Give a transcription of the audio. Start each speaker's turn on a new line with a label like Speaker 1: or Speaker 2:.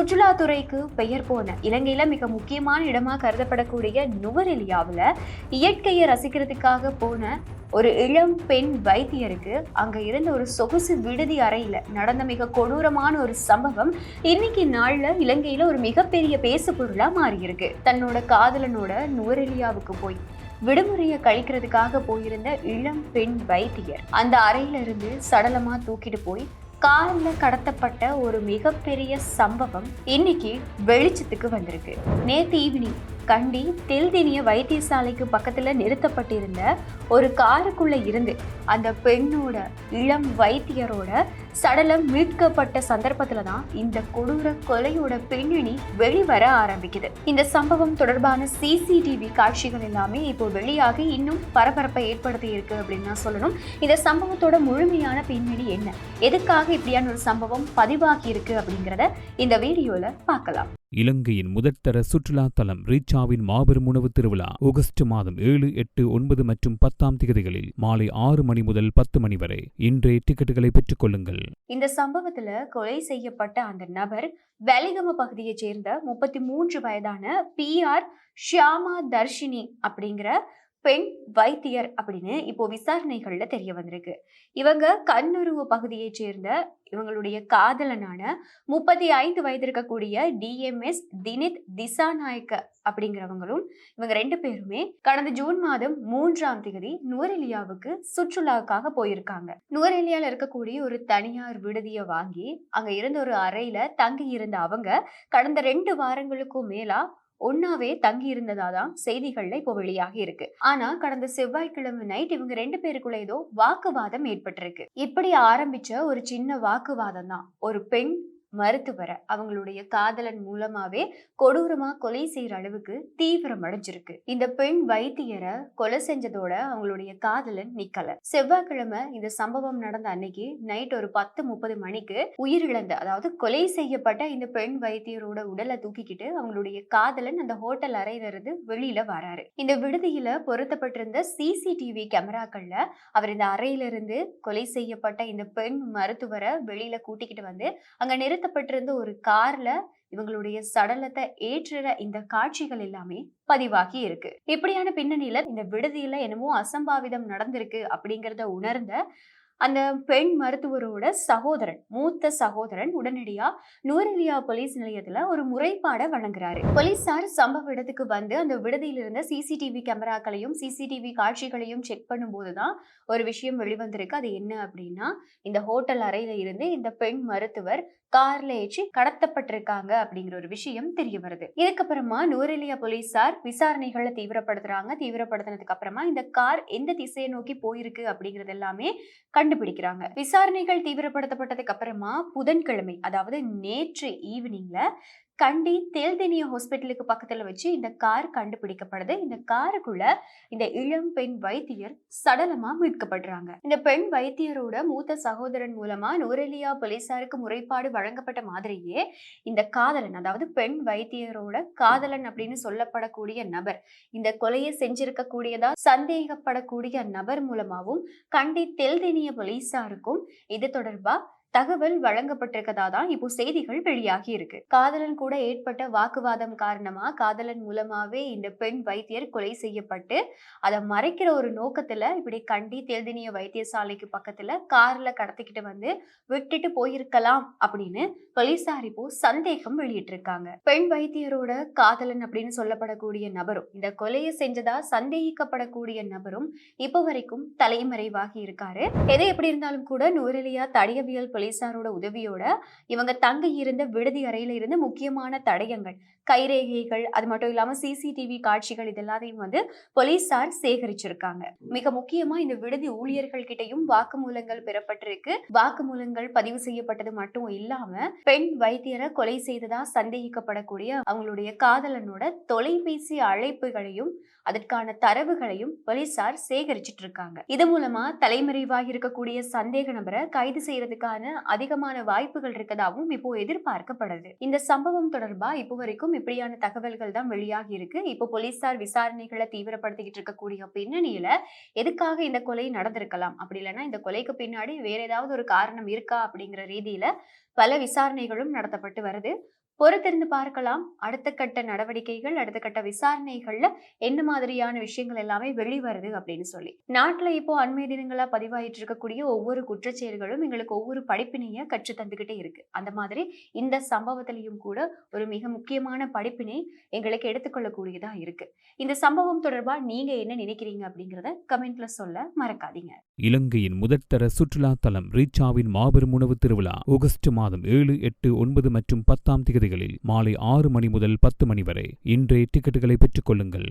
Speaker 1: சுற்றுலாத்துறைக்கு பெயர் போன இலங்கையில மிக முக்கியமான இடமா கருதப்படக்கூடிய நுவரெலியாவில் இயற்கையை ரசிக்கிறதுக்காக போன ஒரு இளம் பெண் வைத்தியருக்கு அங்க இருந்த ஒரு சொகுசு விடுதி அறையில நடந்த மிக கொடூரமான ஒரு சம்பவம் இன்னைக்கு நாள்ல இலங்கையில ஒரு மிகப்பெரிய பேசு பொருளா மாறி இருக்கு. தன்னோட காதலனோட நுவரெலியாவுக்கு போய் விடுமுறையை கழிக்கிறதுக்காக போயிருந்த இளம் பெண் வைத்தியர் அந்த அறையில இருந்து சடலமா தூக்கிட்டு போய் காலில் கடத்தப்பட்ட ஒரு மிகப்பெரிய சம்பவம் இன்னைக்கு வெளிச்சத்துக்கு வந்திருக்கு. நேற்று ஈவினிங் கண்டி தெல்தினிய வைத்தியசாலைக்கு பக்கத்துல நிறுத்தப்பட்டிருந்த ஒரு காருக்குள்ள இருந்து அந்த பெண்ணோட இளம் வைத்தியரோட சடலம் மீட்கப்பட்ட சந்தர்ப்பத்துல தான் இந்த கொடூர கொலையோட பின்னணி வெளிவர ஆரம்பிக்குது. இந்த சம்பவம் தொடர்பான சிசிடிவி காட்சிகள் எல்லாமே இப்போ வெளியாகி இன்னும் பரபரப்பை ஏற்படுத்தி இருக்கு அப்படின்னு தான் சொல்லணும். இந்த சம்பவத்தோட முழுமையான பின்னணி என்ன, எதுக்காக இப்படியான ஒரு சம்பவம் பதிவாகி இருக்கு அப்படிங்கிறத இந்த வீடியோல பார்க்கலாம்.
Speaker 2: இலங்கையின் முதற்தர சுற்றுலா தலம் ரீச்சாவின் மாபெரும் உணவு திருவிழா ஆகஸ்ட் மாதம் 7, 8, 9 மற்றும் 10ஆம் தேதிகளில் மாலை 6 மணி முதல் 10 மணி வரை இன்றைய டிக்கெட்டுகளை பெற்றுக் கொள்ளுங்கள்.
Speaker 1: இந்த சம்பவத்துல கொலை செய்யப்பட்ட அந்த நபர் வெலிகம பகுதியைச் சேர்ந்த 33 வயதான PR ஷியாமா தர்ஷினி அப்படிங்கிற பெண் வைத்தியர் அப்படின்னு இப்போ விசாரணைகள்ல தெரிய வந்திருக்கு. இவங்க கண்ணுருவ பகுதியைச் சேர்ந்த இவங்களுடைய காதலனான 35 வயது இருக்கக்கூடிய DMS தினித் திசாநாயக்க அப்படிங்கிறவங்களும் இவங்க 2 பேருமே கடந்த ஜூன் மாதம் 3ஆம் தேதி நுவரெலியாவுக்கு சுற்றுலாவுக்காக போயிருக்காங்க. நுவரெலியால இருக்கக்கூடிய ஒரு தனியார் விடுதியை வாங்கி அங்க இருந்த ஒரு அறையில தங்கி இருந்த அவங்க கடந்த 2 வாரங்களுக்கும் மேலா ஒன்னாவே தங்கி இருந்ததாதான் செய்திகள்ல இப்போ வெளியாகி இருக்கு. ஆனா கடந்த செவ்வாய்க்கிழமை நைட் இவங்க 2 பேருக்குள்ள ஏதோ வாக்குவாதம் ஏற்பட்டிருக்கு. இப்படி ஆரம்பிச்ச ஒரு சின்ன வாக்குவாதம் தான் ஒரு பெண் மருத்துவரை அவங்களுடைய காதலன் மூலமாவே கொடூரமா கொலை செய்யற அளவுக்கு தீவிரம் அடைஞ்சிருக்கு. இந்த பெண் வைத்தியரை கொலை செஞ்சதோட அவங்களுடைய காதலன் நிக்கல. செவ்வாய்க்கிழமை இந்த சம்பவம் நடந்த அன்னைக்கு நைட் ஒரு 10:30 மணிக்கு உயிரிழந்த, அதாவது கொலை செய்யப்பட்ட இந்த பெண் வைத்தியரோட உடலை தூக்கிக்கிட்டு அவங்களுடைய காதலன் அந்த ஹோட்டல் அறையில இருந்து வெளியில வராரு. இந்த விடுதியில பொருத்தப்பட்டிருந்த சிசிடிவி கேமராக்கள்ல அவர் இந்த அறையில இருந்து கொலை செய்யப்பட்ட இந்த பெண் மருத்துவரை வெளியில கூட்டிக்கிட்டு வந்து அங்க நிறுத்தப்பட்டிருந்த ஒரு கார்ல இவங்களுடைய சடலத்தை ஏற்றுற இந்த காட்சிகள் எல்லாமே பதிவாகி இருக்கு. இப்படியான பின்னணியில இந்த விடுதியில என்னமோ அசம்பாவிதம் நடந்திருக்கு அப்படிங்கறத உணர்ந்த அந்த பெண் மருத்துவரோட சகோதரன், மூத்த சகோதரன் உடனடியா நுவரெலியா போலீஸ் நிலையத்துல ஒரு முறைப்பாடை வழங்குறாரு. போலீசார் சம்பவ இடத்துக்கு வந்து அந்த விடுதியில இருந்த சிசிடிவி கேமராக்களையும் சிசிடிவி காட்சிகளையும் செக் பண்ணும் போதுதான் ஒரு விஷயம் வெளிவந்திருக்கு. அது என்ன அப்படின்னா, இந்த ஹோட்டல் அறையில இருந்து இந்த பெண் மருத்துவர் கார்ல ஏற்றி கடத்தப்பட்டிருக்காங்க அப்படிங்கிற ஒரு விஷயம் தெரிய வருது. இதுக்கப்புறமா நுவரெலியா போலீசார் விசாரணைகளை தீவிரப்படுத்தினதுக்கு அப்புறமா இந்த கார் எந்த திசையை நோக்கி போயிருக்கு அப்படிங்கறது எல்லாமே கண்டுபிடிக்கிறாங்க. விசாரணைகள் தீவிரப்படுத்தப்பட்டதுக்கு அப்புறமா புதன்கிழமை, அதாவது நேற்று ஈவினிங்ல கண்டி தெல்தினிய ஹாஸ்பிட்டலுக்கு பக்கத்துல வச்சு இந்த கார் கண்டுபிடிக்கப்படுது. இந்த காருக்குள்ள இந்த இளம் பெண் வைத்தியர் சடலமா மீட்கப்படுறாங்க. இந்த பெண் வைத்தியரோட மூத்த சகோதரன் மூலமா நுவரெலியா போலீசாருக்கு முறைப்பாடு வழங்கப்பட்ட மாதிரியே இந்த காதலன், அதாவது பெண் வைத்தியரோட காதலன் அப்படின்னு சொல்லப்படக்கூடிய நபர், இந்த கொலையை செஞ்சிருக்க கூடியதா சந்தேகப்படக்கூடிய நபர் மூலமாவும் கண்டி தெல்தினிய போலீசாருக்கும் இது தொடர்பா தகவல் வழங்கப்பட்டிருக்கதா தான் இப்போ செய்திகள் வெளியாகி இருக்கு. காதலன் கூட ஏற்பட்ட வாக்குவாதம் காரணமா காதலன் மூலமாவே இந்த பெண் வைத்தியர் கொலை செய்யப்பட்டு அதை மறைக்கிற ஒரு நோக்கத்துல இப்படி கண்டி தெல்தினிய வைத்தியசாலைக்கு பக்கத்துல கார்ல கடத்திக்கிட்டு வந்து விட்டுட்டு போயிருக்கலாம் அப்படின்னு போலீசார் இப்போ சந்தேகம் வெளியிட்டிருக்காங்க. பெண் வைத்தியரோட காதலன் அப்படின்னு சொல்லப்படக்கூடிய நபரும் இந்த கொலையை செஞ்சதா சந்தேகிக்கப்படக்கூடிய நபரும் இப்போ வரைக்கும் தலைமறைவாகி இருக்காரு. எது எப்படி இருந்தாலும் கூட நுவரெலியா தடயவியல் போலீசாரோட உதவியோட இவங்க தங்க இருந்த விடுதி அறையில இருந்து முக்கியமான தடயங்கள், கைரேகைகள், அது மட்டும் இல்லாம சிசிடிவி காட்சிகள் இதெல்லாத்தையும் வந்து போலீசார் சேகரிச்சிருக்காங்க. மிக முக்கியமா இந்த விடுதி ஊழியர்கள் கிட்டையும் வாக்குமூலங்கள் பெறப்பட்டிருக்கு. வாக்குமூலங்கள் பதிவு செய்யப்பட்டது மட்டும் இல்லாம பெண் வைத்தியரை கொலை செய்ததா சந்தேகிக்கப்படக்கூடிய அவங்களுடைய காதலனோட தொலைபேசி அழைப்புகளையும் அதற்கான தரவுகளையும் போலீசார் சேகரிச்சிட்டு இருக்காங்க. இது மூலமா தலைமறைவாக இருக்கக்கூடிய சந்தேக நபரை கைது செய்யறதுக்கான அதிகமான வாய்ப்புகள் இருக்கதாகவும் இப்போ எதிர்பார்க்கப்படுது. இந்த சம்பவம் தொடர்பா இப்போ வரைக்கும் இப்படியான தகவல்கள் தான் வெளியாகி இருக்கு. இப்போ போலீசார் விசாரணைகளை தீவிரப்படுத்திக்கிட்டு இருக்கக்கூடிய பின்னணியில எதுக்காக இந்த கொலை நடந்திருக்கலாம், அப்படி இல்லைன்னா இந்த கொலைக்கு பின்னாடி வேற ஏதாவது ஒரு காரணம் இருக்கா அப்படிங்கிற ரீதியில பல விசாரணைகளும் நடத்தப்பட்டு வருது. பொறுத்திருந்து பார்க்கலாம். அடுத்த கட்ட நடவடிக்கைகள், அடுத்த கட்ட விசாரணைகள்ல என்ன மாதிரியான விஷயங்கள் எல்லாமே வெளிவருது அப்படின்னு சொல்லி. நாட்டுல இப்போ அண்மை தினங்களா பதிவாயிட்டு இருக்கக்கூடிய ஒவ்வொரு குற்றச்செயல்களும் எங்களுக்கு ஒவ்வொரு படிப்பினைய கற்று தந்துகிட்டே இருக்கு. அந்த மாதிரி இந்த சம்பவத்திலையும் கூட ஒரு மிக முக்கியமான படிப்பினை எங்களுக்கு எடுத்துக்கொள்ளக்கூடியதா இருக்கு. இந்த சம்பவம் தொடர்பா நீங்க என்ன நினைக்கிறீங்க அப்படிங்கறத கமெண்ட்ல சொல்ல மறக்காதீங்க.
Speaker 2: இலங்கையின் முதற்தர சுற்றுலா தலம் ரீச்சாவின் மாபெரும் உணவு திருவிழா ஆகஸ்ட் மாதம் 7, 8, 9 மற்றும் 10 திகதிகளில் மாலை 6 மணி முதல் 10 மணி வரை. இன்றே டிக்கெட்டுகளை பெற்றுக் கொள்ளுங்கள்.